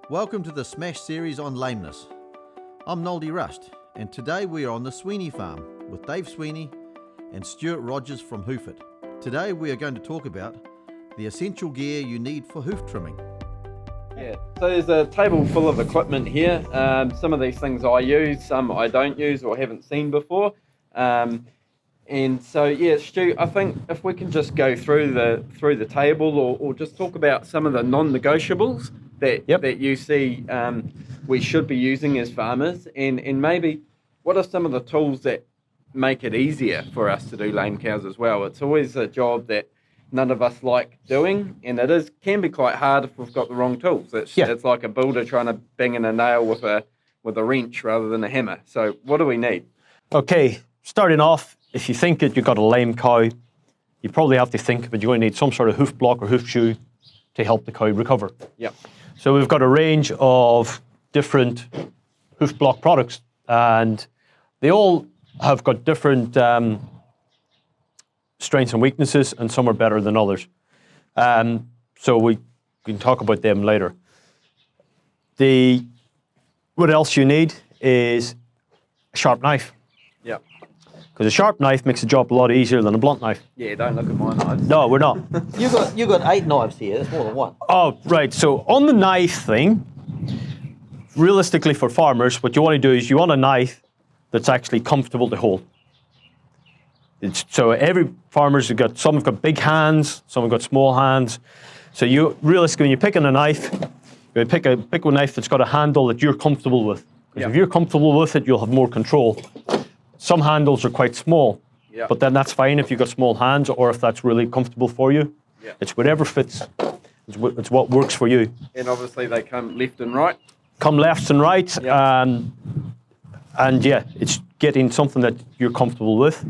Welcome to the Smash series on lameness. I'm Noldy Rust, and today we are on the Swney farm with Dave Swney and Stu Rogers from Hoof-it. Today we are going to talk about the essential gear you need for hoof trimming. Yeah, so there's a table full of equipment here. Some of these things I use, some I don't use or haven't seen before. And so, yeah, Stu, I think if we can just go through the table or just talk about some of the non-negotiables that you see we should be using as farmers, and maybe what are some of the tools that make it easier for us to do lame cows as well. It's always a job that none of us like doing, and can be quite hard if we've got the wrong tools. It's like a builder trying to bang in a nail with a wrench rather than a hammer. So what do we need? Okay, starting off, if you think that you've got a lame cow, you probably have to think that you're going to need some sort of hoof block or hoof shoe to help the cow recover. Yep. So we've got a range of different hoof block products, and they all have got different strengths and weaknesses, and some are better than others. So we can talk about them later. What else you need is a sharp knife. Yeah. Because a sharp knife makes the job a lot easier than a blunt knife. Yeah, don't look at my knives. No, we're not. You got 8 knives here. That's more than one. Oh, right. So on the knife thing, realistically for farmers, what you want to do is you want a knife that's actually comfortable to hold. So every farmer's some have got big hands, some have got small hands. So realistically, when you're picking a knife, you pick a knife that's got a handle that you're comfortable with. Because if you're comfortable with it, you'll have more control. Some handles are quite small, but then that's fine if you've got small hands or if that's really comfortable for you. Yeah. It's whatever fits. It's what works for you. And obviously they come left and right. Come left and right, and yeah, it's getting something that you're comfortable with,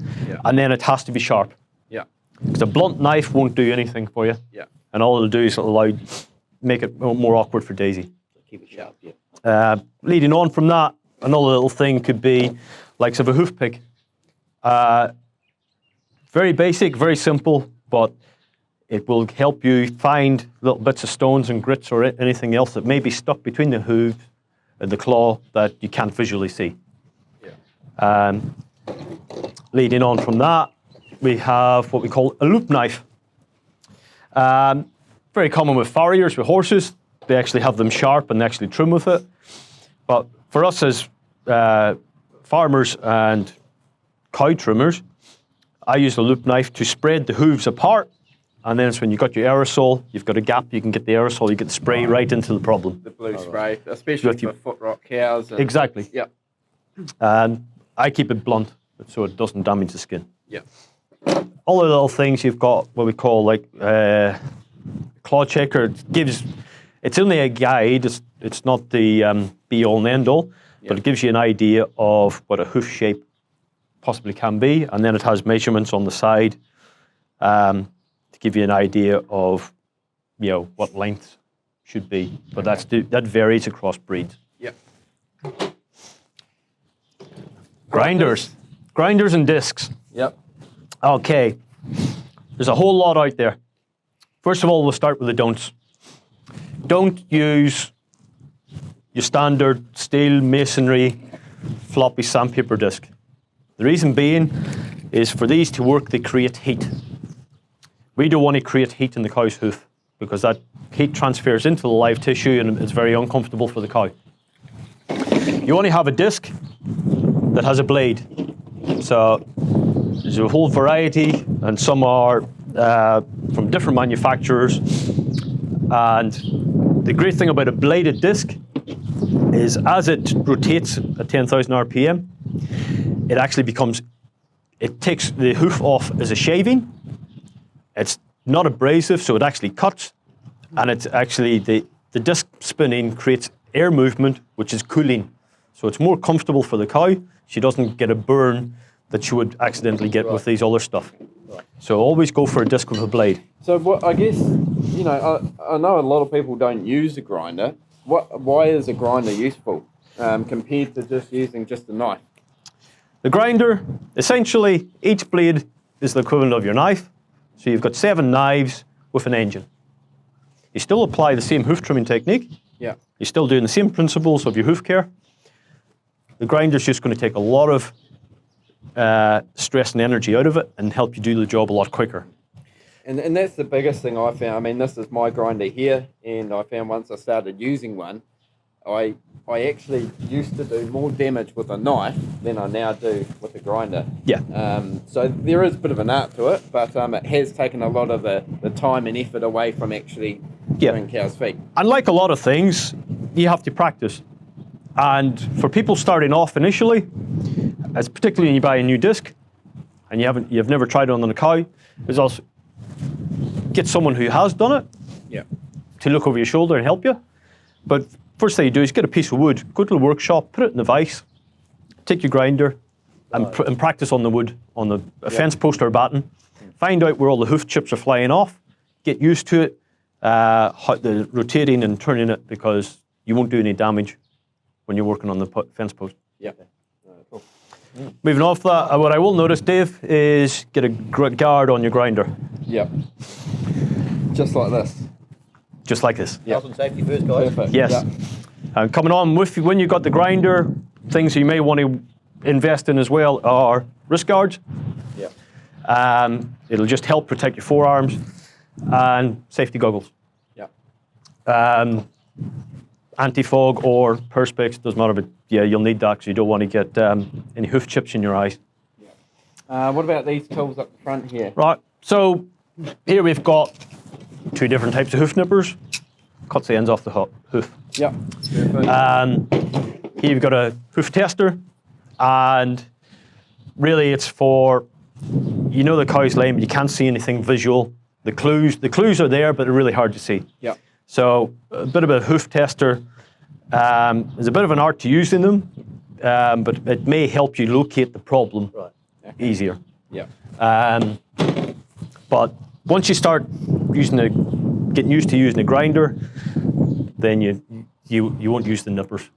and then it has to be sharp. Yeah. Because a blunt knife won't do anything for you. Yeah. And all it'll do is make it more awkward for Daisy. Keep it sharp, yeah. Leading on from that, another little thing could be like a hoof pick. Very basic, very simple, but it will help you find little bits of stones and grits or anything else that may be stuck between the hooves and the claw that you can't visually see. Yeah. Leading on from that, we have what we call a loop knife. Very common with farriers, with horses. They actually have them sharp and they actually trim with it. But for us as farmers and cow trimmers, I use the loop knife to spread the hooves apart, and then it's when you've got your aerosol, you've got a gap, you can get the aerosol, you get the spray right into the problem. The blue spray, especially for foot rot cows. Exactly. Yeah. And I keep it blunt so it doesn't damage the skin. Yeah. All the little things you've got, what we call like claw checker. It's only a guide, it's not the be all and end all, but it gives you an idea of what a hoof shape possibly can be, and then it has measurements on the side to give you an idea of what length should be, but that varies across breeds. Yeah. Grinders and discs. Yep. Okay, there's a whole lot out there. First of all, we'll start with the don'ts. Don't use your standard steel masonry floppy sandpaper disc. The reason being is for these to work, they create heat. We don't want to create heat in the cow's hoof because that heat transfers into the live tissue and it's very uncomfortable for the cow. You only have a disc that has a blade. So there's a whole variety, and some are from different manufacturers. And the great thing about a bladed disc is as it rotates at 10,000 RPM, it actually it takes the hoof off as a shaving. It's not abrasive, so it actually cuts, and it's actually the disc spinning creates air movement, which is cooling. So it's more comfortable for the cow. She doesn't get a burn that she would accidentally get with these other stuff. So always go for a disc with a blade. So I guess, I know a lot of people don't use a grinder. Why is a grinder useful compared to just using just a knife? The grinder, essentially, each blade is the equivalent of your knife. So you've got 7 knives with an engine. You still apply the same hoof trimming technique, Yeah. You're still doing the same principles of your hoof care. The grinder's just going to take a lot of stress and energy out of it and help you do the job a lot quicker. And that's the biggest thing I found. I mean, this is my grinder here, and I found once I started using one, I actually used to do more damage with a knife than I now do with a grinder. Yeah. So there is a bit of an art to it, but it has taken a lot of the time and effort away from actually doing cow's feet. And like a lot of things, you have to practice. And for people starting off initially, as particularly when you buy a new disc and you've never tried it on a cow, is also get someone who has done it to look over your shoulder and help you. But first thing you do is get a piece of wood, go to the workshop, put it in the vise, take your grinder and practice on the wood, on the fence post or batten. Find out where all the hoof chips are flying off, get used to it, the rotating and turning it, because you won't do any damage when you're working on the fence post. Yeah. Cool. Moving off that, what I will notice, Dave, is get a guard on your grinder. Yep. Just like this. Just like this. Health and safety first, guys. Perfect. Yes. Yep. And coming on with you, when you've got the grinder, things you may want to invest in as well are wrist guards. Yep. It'll just help protect your forearms, and safety goggles. Yep. Anti-fog or perspex, doesn't matter, but yeah, you'll need that because you don't want to get any hoof chips in your eyes. What about these tools up the front here? Right, so here we've got two different types of hoof nippers. Cuts the ends off the hoof. Yep. Here you've got a hoof tester, and really it's for, you know, the cow's lame, but you can't see anything visual. The clues are there, but they're really hard to see. Yep. So a bit of a hoof tester. There's a bit of an art to using them, but it may help you locate the problem easier. Yeah. But once you start getting used to using a grinder, then you won't use the nippers.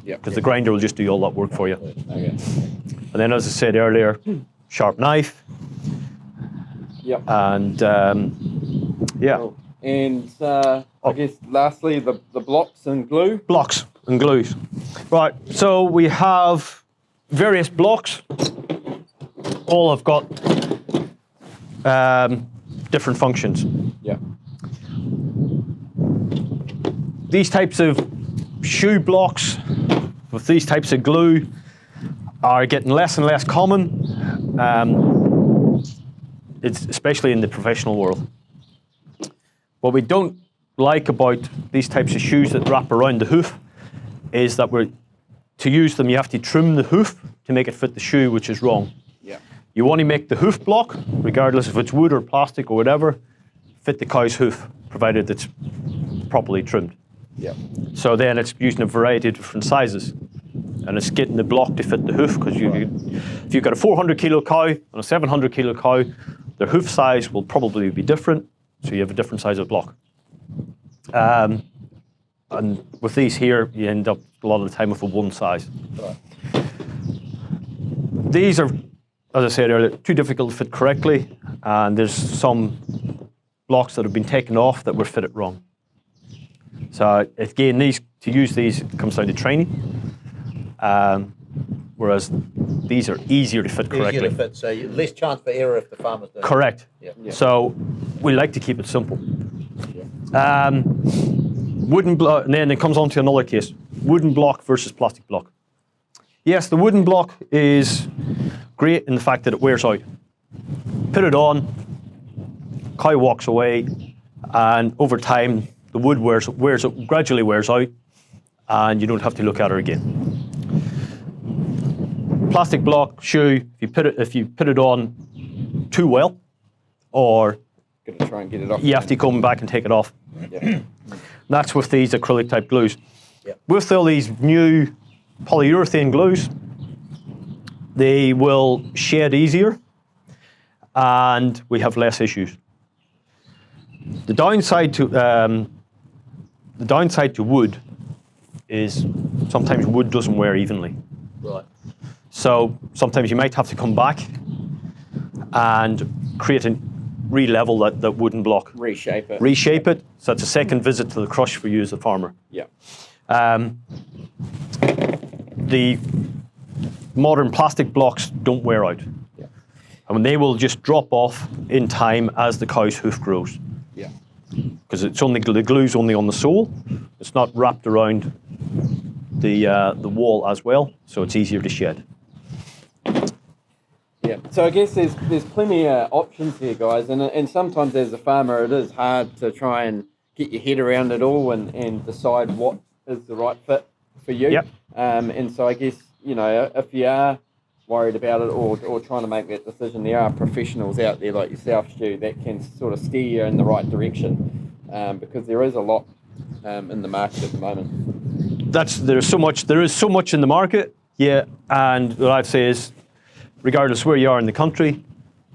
Yeah. Because the grinder will just do all that work for you. Okay. And then, as I said earlier, sharp knife. Yep. And yeah. Cool. And I guess lastly, the blocks and glue. Blocks and glues. Right, so we have various blocks. All have got different functions. Yeah. These types of shoe blocks with these types of glue are getting less and less common, it's especially in the professional world. What we don't like about these types of shoes that wrap around the hoof is that to use them, you have to trim the hoof to make it fit the shoe, which is wrong. Yeah. You want to make the hoof block, regardless if it's wood or plastic or whatever, fit the cow's hoof, provided it's properly trimmed. Yeah. So then it's using a variety of different sizes, and it's getting the block to fit the hoof, because if you've got a 400 kilo cow and a 700 kilo cow, their hoof size will probably be different, so you have a different size of block. And with these here, you end up a lot of the time with a one size. Right. These are, as I said earlier, too difficult to fit correctly, and there's some blocks that have been taken off that were fitted wrong. So again, to use these comes down to training, whereas these are easier to fit correctly. Easier to fit, so less chance for error if the farmer's doing it. Correct. Yeah. Yeah. So we like to keep it simple. Yeah. Wooden block, and then it comes on to another case: wooden block versus plastic block. Yes, the wooden block is great in the fact that it wears out. Put it on, cow walks away, and over time the wood gradually wears out, and you don't have to look at her again. Plastic block shoe, if you put it on too well, or Gonna try and get it off. you have to come back and take it off. Yeah. That's with these acrylic type glues. Yeah. With all these new polyurethane glues, they will shed easier, and we have less issues. The downside to wood is sometimes wood doesn't wear evenly. Right. So sometimes you might have to come back and create re-level that wooden block. Reshape it. Reshape it, so it's a second visit to the crush for you as a farmer. Yeah. The modern plastic blocks don't wear out. Yeah. I mean, they will just drop off in time as the cow's hoof grows. Yeah. Because the glue's only on the sole. It's not wrapped around the wall as well, so it's easier to shed. Yeah, so I guess there's plenty of options here, guys, and sometimes as a farmer it is hard to try and get your head around it all and decide what is the right fit for you. Yep. And so I guess, you know, if you are worried about it or trying to make that decision, there are professionals out there like yourself, Stu, that can sort of steer you in the right direction, because there is a lot in the market at the moment. There is so much in the market, yeah, and what I'd say is, regardless where you are in the country,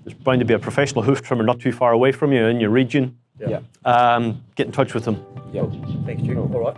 there's bound to be a professional hoof trimmer not too far away from you in your region. Yeah. Yeah. Get in touch with them. Yeah. Thanks, Stu. All right.